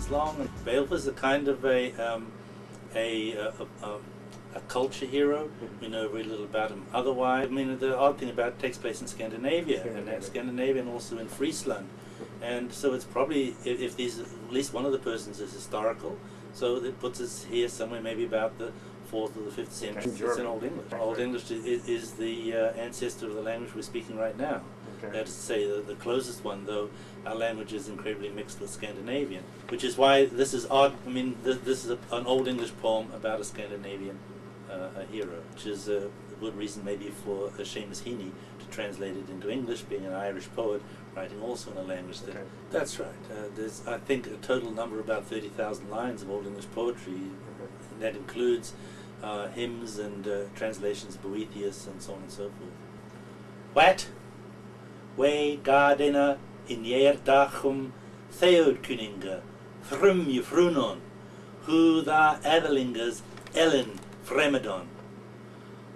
Long. And Beowulf is a kind of a culture hero. We know very little about him otherwise. I mean, the odd thing about it takes place in Scandinavia, and also in Friesland. And so it's probably, if these, at least one of the persons is historical, so it puts us here somewhere maybe about the 4th or the 5th century. It's in Old English. Old English is the ancestor of the language we're speaking right now. That is to say, the closest one, though our language is incredibly mixed with Scandinavian, which is why this is odd. I mean, this is an Old English poem about a Scandinavian hero, which is a good reason maybe for Seamus Heaney to translate it into English, being an Irish poet, writing also in a language that... That's right. There's, I think, a total number of about 30,000 lines of Old English poetry. And that includes hymns and translations of Boethius and so on and so forth. What? We gardena in Jerdachum Theodkuninga, Thrum Jufrunon, Hu da Ethelingers Ellen Fremedon.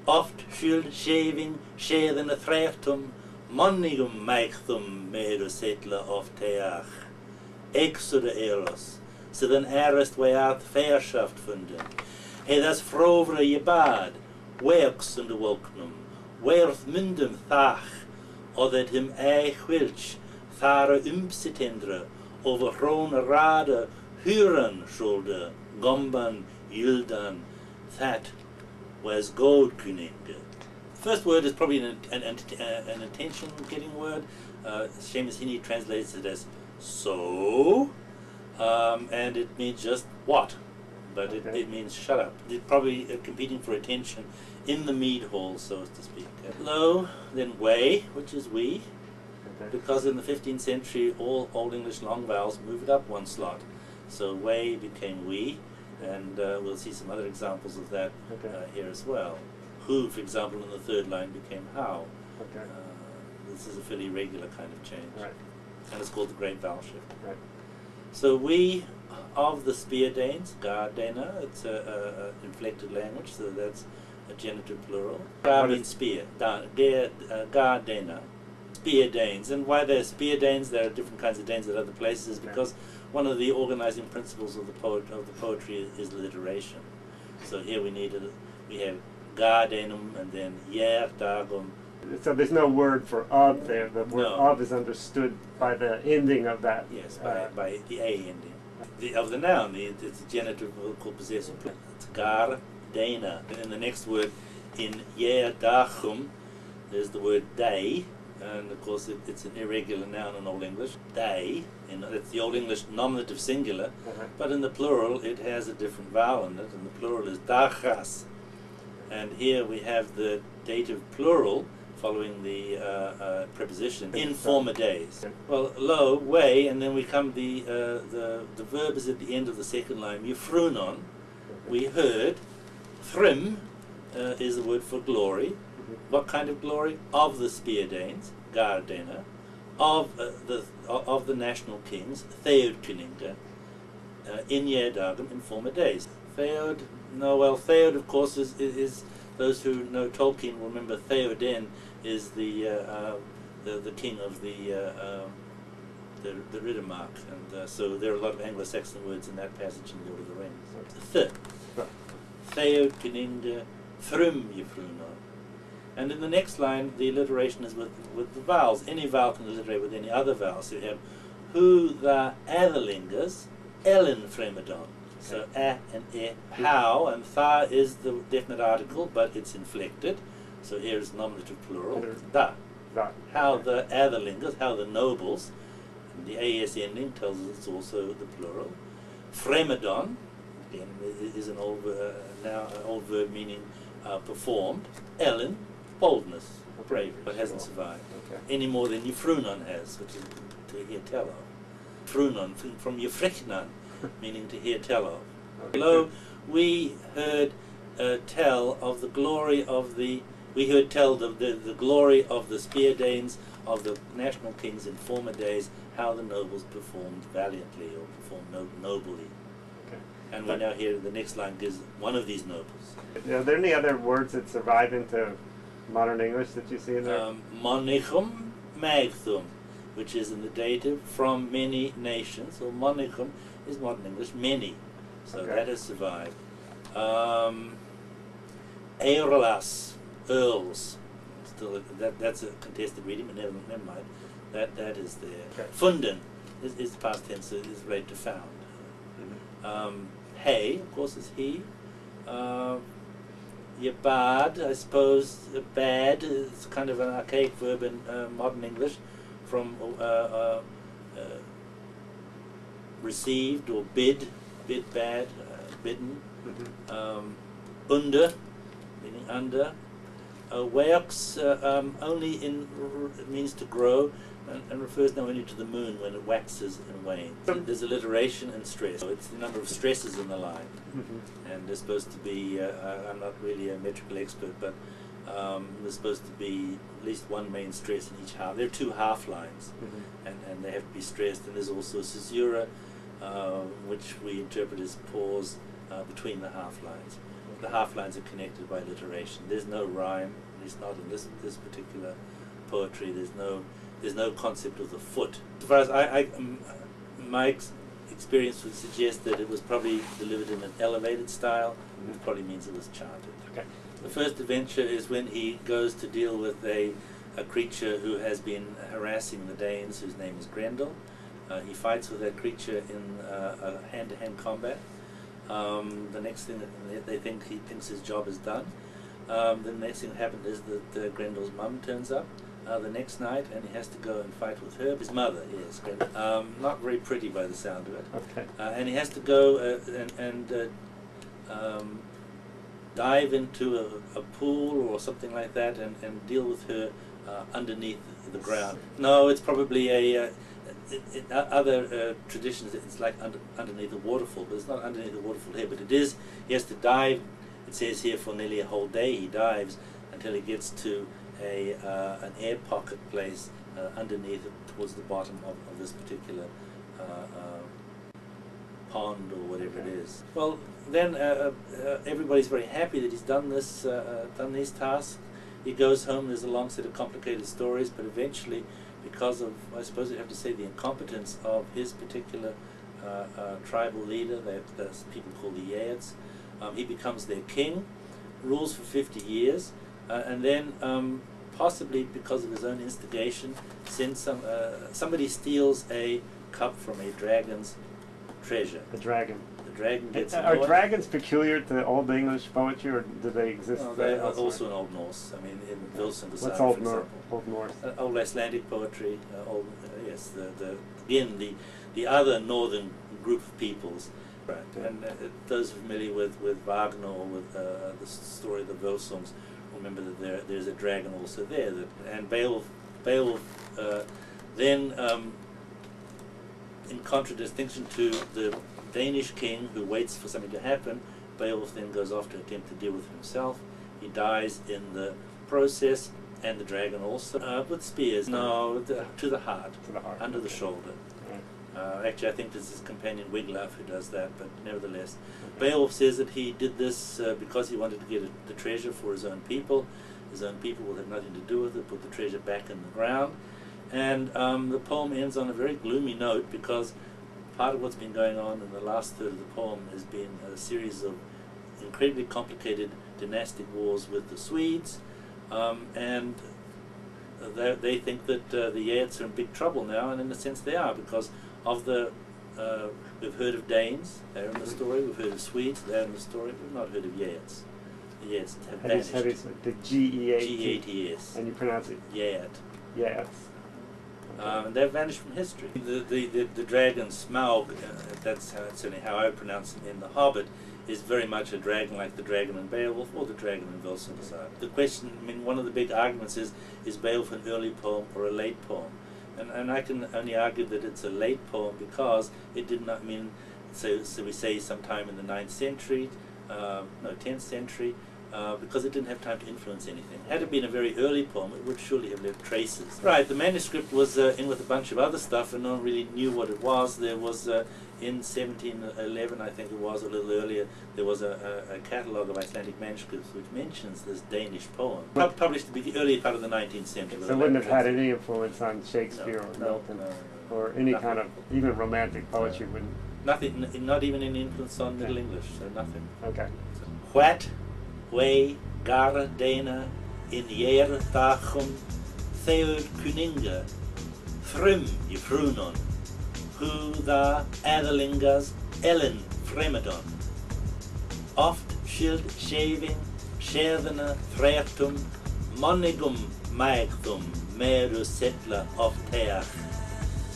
Oft schuld shaving sheden a threachtum, Monnigum meichtum meru setla of teach. Exode eros, so den erst weath verschaft funden. He das frovre je bad, werks und wolknum, werth mundum thach, or that him whilch thare umsitendre over hrone rade huren shoulder gomban yildan that was gold kuning. First word is probably an attention getting word. Seamus Heaney translates it as so, and it means just what, but it means shut up. It's probably competing for attention in the mead hall, so as to speak. Lo, then way, which is we, because in the 15th century all Old English long vowels moved up one slot. So way became we, and we'll see some other examples of that here as well. Who, for example, in the third line became how. This is a fairly regular kind of change. And it's called the Great Vowel Shift. So we of the Spear Danes, Gardena, it's an inflected language, so that's a genitive plural. Gar means spear, Gardena, Spear Danes. And why they're Spear Danes, there are different kinds of Danes at other places, because one of the organizing principles of the poetry is alliteration. So here we have Gardenum and then Jerdagum. So there's no word for of there. The word of is understood by the ending of that. Yes, by the a ending. Of the noun, it's a genitive called possessive. It's Gardena. And then the next word in Jerdachum, there's the word day, and of course it's an irregular noun in Old English. Day, it's the Old English nominative singular, but in the plural it has a different vowel in it, and the plural is dachas. And here we have the dative plural following the preposition in former days. Well, lo, way, and then we come the verb is at the end of the second line. Jufrunon, we heard. Thrym is the word for glory. What kind of glory? Of the Spear Danes, Gardena, of the national kings, Theodkuninga, in Jerdagum in former days. Theod, Theod of course is those who know Tolkien will remember Theoden is the the king of the Riddermark, and so there are a lot of Anglo-Saxon words in that passage in Lord of the Rings. Th, Theo Kininga Frum Yefruno. And in the next line, the alliteration is with the vowels. Any vowel can alliterate with any other vowel. So you have who the Atherlingers, Ellen Fremedon. So a and e, how, and tha is the definite article, but it's inflected. So here is nominative plural. Da. How the Atherlingers, how the nobles. And the as ending tells us it's also the plural. Fremedon, again, is an old verb meaning performed. Ellen, boldness, bravery, but hasn't survived. Any more than Yefrunon has, which is to hear tell of. Frunon, from Yefriknan, meaning to hear tell of. Below, we heard tell of the glory of the glory of the Spear Danes, of the national kings in former days, how the nobles performed valiantly or performed nobly. And we now hear the next line gives one of these nobles. Are there any other words that survive into modern English that you see in there? Monichum magthum, which is in the dative, from many nations. So monichum is modern English, many. So that has survived. Eorlas, earls. Still, that's a contested reading, but never mind. That is there. Funden is past tense, so it is related to found. Hey, of course, is he. Yabad, I suppose, bad is kind of an archaic verb in modern English, from received or bid bad, bidden. Under, meaning under. Weox only means to grow, and refers now only to the moon when it waxes and wanes. There's alliteration and stress. So it's the number of stresses in the line. And there's supposed to be, I'm not really a metrical expert, but there's supposed to be at least one main stress in each half. There are two half lines, and they have to be stressed. And there's also a caesura, which we interpret as pause between the half lines. The half lines are connected by alliteration. There's no rhyme, at least not in this particular poetry. There's no concept of the foot. As far as my experience would suggest that it was probably delivered in an elevated style, which probably means it was chanted. The first adventure is when he goes to deal with a creature who has been harassing the Danes, whose name is Grendel. He fights with that creature in a hand-to-hand combat. The next thing that he thinks his job is done. The next thing that happened is that Grendel's mum turns up the next night, and he has to go and fight with her. His mother, yes, Grendel. Not very pretty by the sound of it. And he has to go and dive into a pool or something like that, and deal with her underneath the ground. No, it's probably a other traditions, it's like underneath a waterfall, but it's not underneath the waterfall here, but it is. He has to dive, it says here, for nearly a whole day. He dives until he gets to an air pocket place underneath it, towards the bottom of this particular pond or whatever it is. Well, then everybody's very happy that he's done this, done these tasks. He goes home. There's a long set of complicated stories, but eventually, because of, I suppose you have to say, the incompetence of his particular tribal leader, that's people called the Yeats, he becomes their king, rules for 50 years, and then possibly because of his own instigation, sends somebody steals a cup from a dragon's treasure. The dragon. The dragon gets Are dragons peculiar to Old English poetry, or do they exist? No, they are also in Old Norse. I mean, in Wilson, what's Old Norse? Old Norse. Old Icelandic poetry. Yes, the other northern group of peoples. Right. And those familiar with Wagner or with the story of the Volsungs remember that there's a dragon also there. And Beowulf then, in contradistinction to the Danish king who waits for something to happen, Beowulf then goes off to attempt to deal with himself. He dies in the process, and the dragon also, with spears. No, to the heart, under the shoulder. Actually, I think this is his companion Wiglaf who does that, but nevertheless. Beowulf says that he did this because he wanted to get the treasure for his own people. His own people will have nothing to do with it, put the treasure back in the ground. And the poem ends on a very gloomy note, because part of what's been going on in the last third of the poem has been a series of incredibly complicated dynastic wars with the Swedes, and they think that the Geats are in big trouble now, and in a sense they are, because of the we've heard of Danes, they're in the story. We've heard of Swedes, they're in the story. We've not heard of Geats. The Geats have vanished. The G-E-A-T. G-A-T-S. And you pronounce it? Geat. Yes. And they've vanished from history. The dragon Smaug, that's certainly how I pronounce it in The Hobbit, is very much a dragon like the dragon in Beowulf or the dragon in Volsunga. The question, I mean, one of the big arguments is Beowulf an early poem or a late poem? And I can only argue that it's a late poem because it did not mean, so we say sometime in the 9th century, no, 10th century, because it didn't have time to influence anything. Had it been a very early poem, it would surely have left traces. Right, the manuscript was in with a bunch of other stuff, and no one really knew what it was. There was, in 1711, I think it was, a little earlier, there was a catalogue of Icelandic manuscripts which mentions this Danish poem, published at the early part of the 19th century. So it wouldn't have had any influence on Shakespeare or Milton, or any kind of, even romantic poetry wouldn't? Nothing, not even any influence on Middle English, so nothing. Okay. What way gara dana in year tachum theud kuninga frum I frunon who the adelingas ellen fremedon oft schild shaving schervena threatum monigum maegdum meru settler of teach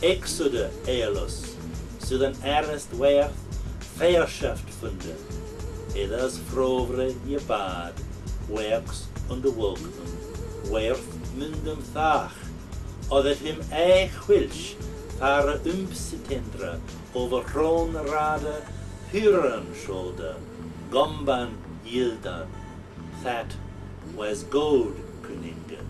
exode elos sudan erst werth verschaft funde Eddas frovre je bad, werks under wolkdom, werth mundum thach, of het him wilsch, fare umsitendra, over kroonrade, huren shoulder, gomban yildan, that was gold kuningen.